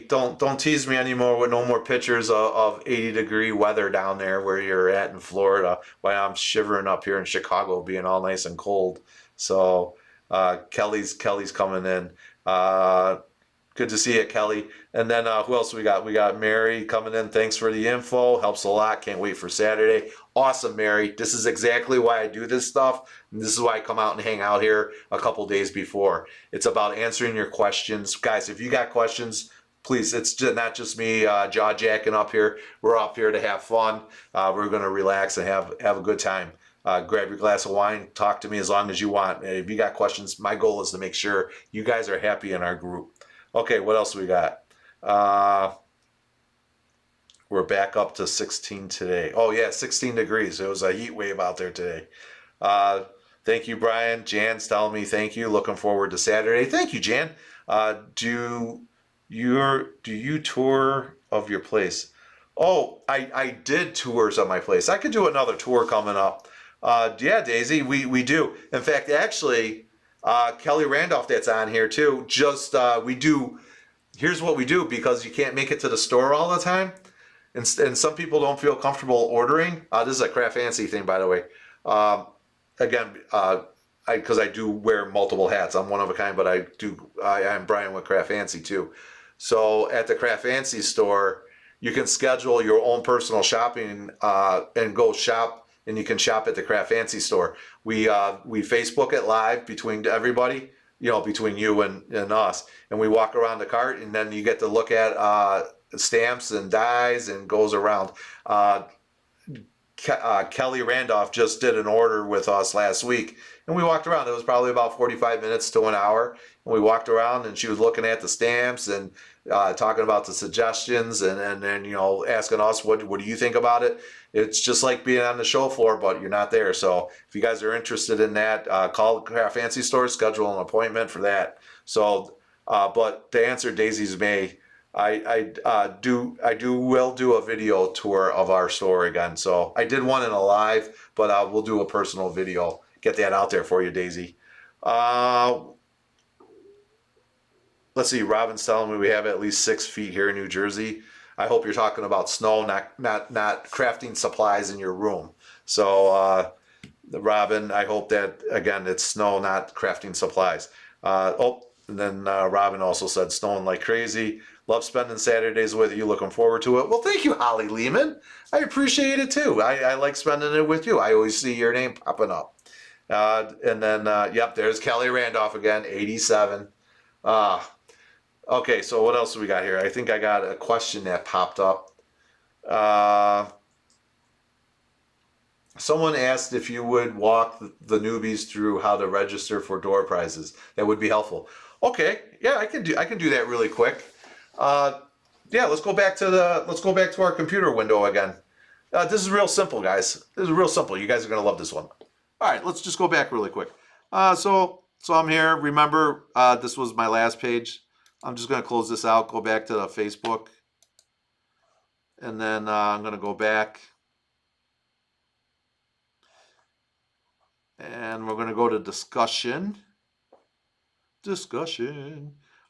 don't tease me anymore with no more pictures of 80-degree weather down there where you're at in Florida, while I'm shivering up here in Chicago, being all nice and cold. So Kelly's coming in. Good to see you, Kelly. And then who else we got? We got Mary coming in. Thanks for the info. Helps a lot. Can't wait for Saturday. Awesome, Mary. This is exactly why I do this stuff. And this is why I come out and hang out here a couple days before. It's about answering your questions. Guys, if you got questions, please, it's not just me jaw jacking up here. We're up here to have fun. We're going to relax and have a good time. Grab your glass of wine. Talk to me as long as you want. And if you got questions, my goal is to make sure you guys are happy in our group. Okay, what else we got? We're back up to 16 today. Oh yeah, 16 degrees. It was a heat wave out there today. Thank you, Brian. Jan's telling me thank you. Looking forward to Saturday. Thank you, Jan. Do you tour of your place? Oh, I did tours of my place. I could do another tour coming up. Yeah, Daisy, we do. In fact, actually, Kelly Randolph that's on here too. Just here's what we do, because you can't make it to the store all the time. and some people don't feel comfortable ordering. This is a Craft Fancy thing, by the way. Um, again, because I do wear multiple hats. I'm one of a kind, but I'm Brian with Craft Fancy too. So at the Craft Fancy store, you can schedule your own personal shopping and go shop, and you can shop at the Craft Fancy store. We Facebook it live between everybody, between you and us, and we walk around the cart, and then you get to look at stamps and dies and goes around. Uh, Kelly Randolph just did an order with us last week, and we walked around. It was probably about 45 minutes to an hour, and we walked around, and she was looking at the stamps and talking about the suggestions, and then asking us what do you think about it. It's just like being on the show floor, but you're not there. So if you guys are interested in that, call the Craft Fancy store, schedule an appointment for that. So, but to answer Daisy's May, I will do a video tour of our store again. So I did one in a live, but we'll do a personal video. Get that out there for you, Daisy. Let's see. Robin's telling me we have at least 6 feet here in New Jersey. I hope you're talking about snow, not crafting supplies in your room. So Robin, I hope that again it's snow, not crafting supplies. And then Robin also said snowing like crazy. Love spending Saturdays with you. Looking forward to it. Well, thank you, Holly Lehman. I appreciate it too. I like spending it with you. I always see your name popping up. And then, yep, there's Kelly Randolph again, 87. Okay, so what else do we got here? I think I got a question that popped up. Someone asked if you would walk the newbies through how to register for door prizes. That would be helpful. Okay, yeah, I can do that really quick. Yeah, let's go back to our computer window again. This is real simple, guys. This is real simple. You guys are gonna love this one. All right, let's just go back really quick. So I'm here. Remember, this was my last page. I'm just gonna close this out. Go back to the Facebook, and then I'm gonna go back, and we're gonna go to discussion.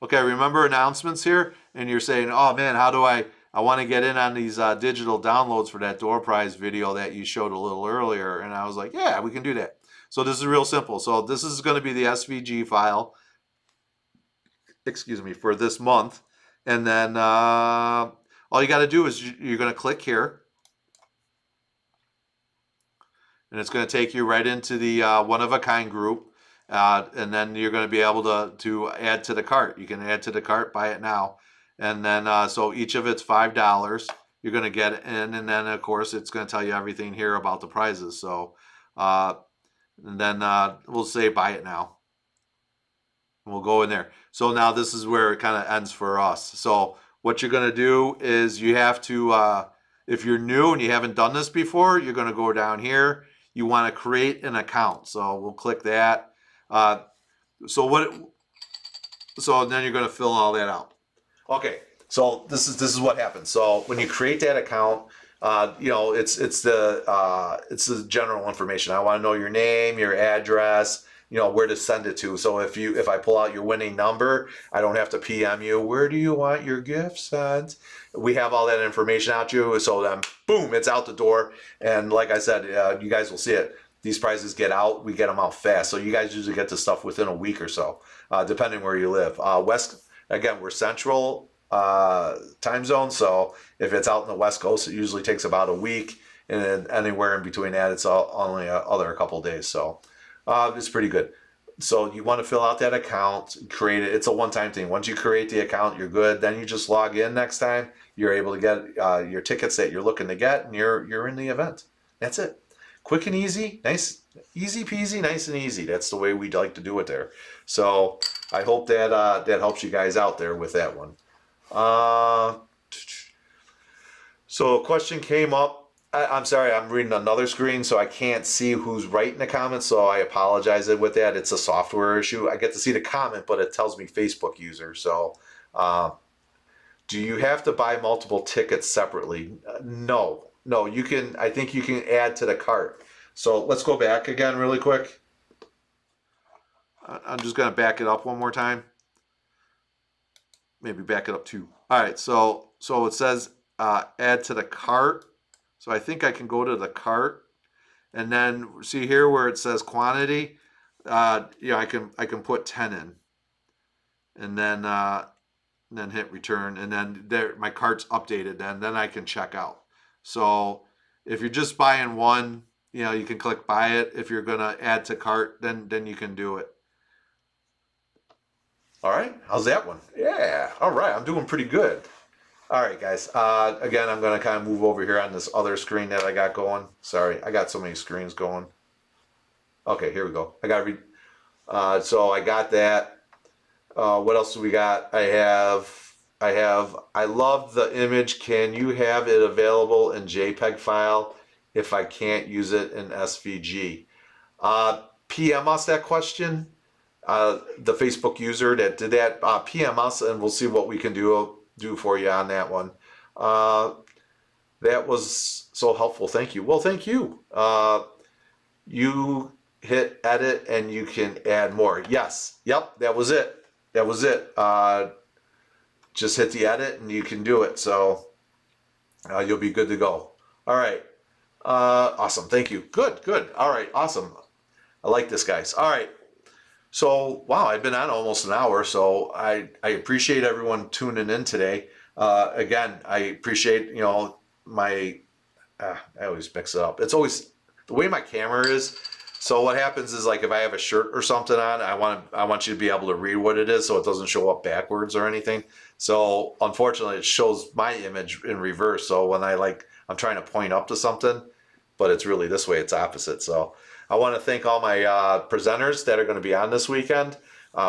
Okay, remember announcements here, and you're saying, oh man, how do I want to get in on these digital downloads for that door prize video that you showed a little earlier. And I was like, yeah, we can do that. So this is real simple. So this is going to be the SVG file, excuse me, for this month. And then all you got to do is you're going to click here, and it's going to take you right into the one-of-a-kind group. And then you're going to be able to add to the cart. You can add to the cart, buy it now. And then, so each of it's $5. You're going to get it in. And then, of course, it's going to tell you everything here about the prizes. So, and then we'll say buy it now. And we'll go in there. So now this is where it kind of ends for us. So what you're going to do is you have to, if you're new and you haven't done this before, you're going to go down here. You want to create an account. So we'll click that. So then you're going to fill all that out. Okay, so this is what happens. So when you create that account, it's the general information. I want to know your name, your address, where to send it to. So if I pull out your winning number, I don't have to PM you. Where do you want your gift sent? We have all that information out to you. So then, boom, it's out the door. And like I said, you guys will see it. These prizes get out. We get them out fast. So you guys usually get this stuff within a week or so, depending where you live. Again, we're central time zone. So if it's out in the West Coast, it usually takes about a week. And then anywhere in between that, it's only a couple days. So it's pretty good. So you want to fill out that account, create it. It's a one-time thing. Once you create the account, you're good. Then you just log in next time. You're able to get your tickets that you're looking to get, and you're in the event. That's it. Quick and easy, nice, easy peasy, nice and easy. That's the way we'd like to do it there. So I hope that that helps you guys out there with that one. So a question came up. I'm sorry, I'm reading another screen, so I can't see who's writing the comments, so I apologize with that. It's a software issue. I get to see the comment, but it tells me Facebook user. So do you have to buy multiple tickets separately? No, you can. I think you can add to the cart. So let's go back again really quick. I'm just going to back it up one more time. Maybe back it up too. All right, so it says add to the cart. So I think I can go to the cart, and then see here where it says quantity. I can put 10 in, and then hit return, and then there my cart's updated. Then I can check out. So if you're just buying one, you can click buy it. If you're gonna add to cart, then you can do it. All right, how's that one? Yeah, all right, I'm doing pretty good. All right, guys. Again, I'm gonna kind of move over here on this other screen that I got going. Sorry, I got so many screens going. Okay, here we go. I got so I got that. What else do we got? I love the image. Can you have it available in JPEG file if I can't use it in SVG? PM us that question. The Facebook user that did that, PM us, and we'll see what we can do for you on that one. That was so helpful. Thank you. Well, thank you. You hit edit and you can add more. Yes. Yep. That was it. That was it. Just hit the edit and you can do it. So you'll be good to go. All right. Awesome. Thank you. Good. Good. All right. Awesome. I like this, guys. All right. So, wow, I've been on almost an hour, so I appreciate everyone tuning in today. Again, I appreciate, my, I always mix it up. It's always the way my camera is. So what happens is, like, if I have a shirt or something on, I want you to be able to read what it is so it doesn't show up backwards or anything. So unfortunately, it shows my image in reverse. So when I'm trying to point up to something, but it's really this way, it's opposite. So I want to thank all my presenters that are going to be on this weekend.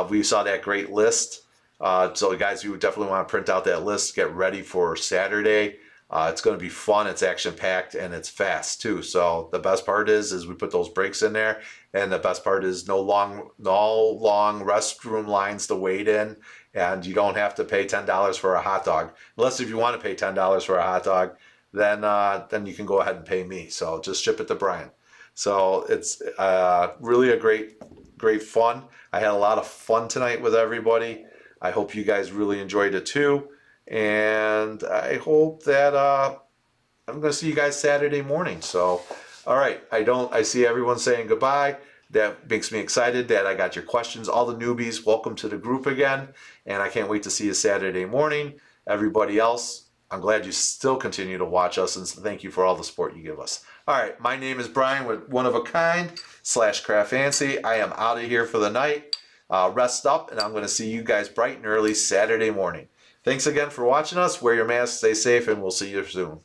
We saw that great list. So guys, you definitely want to print out that list, get ready for Saturday. It's going to be fun. It's action packed and it's fast too. So the best part is we put those breaks in there, and the best part is no long restroom lines to wait in, and you don't have to pay $10 for a hot dog. Unless if you want to pay $10 for a hot dog, then you can go ahead and pay me. So just ship it to Brian. So it's really a great fun. I had a lot of fun tonight with everybody. I hope you guys really enjoyed it too. And I hope that I'm going to see you guys Saturday morning. So, all right. I see everyone saying goodbye. That makes me excited that I got your questions. All the newbies, welcome to the group again. And I can't wait to see you Saturday morning. Everybody else, I'm glad you still continue to watch us, and thank you for all the support you give us. All right, my name is Brian with One of a Kind / Craft Fancy. I am out of here for the night. Rest up, and I'm going to see you guys bright and early Saturday morning. Thanks again for watching us. Wear your mask, stay safe, and we'll see you soon.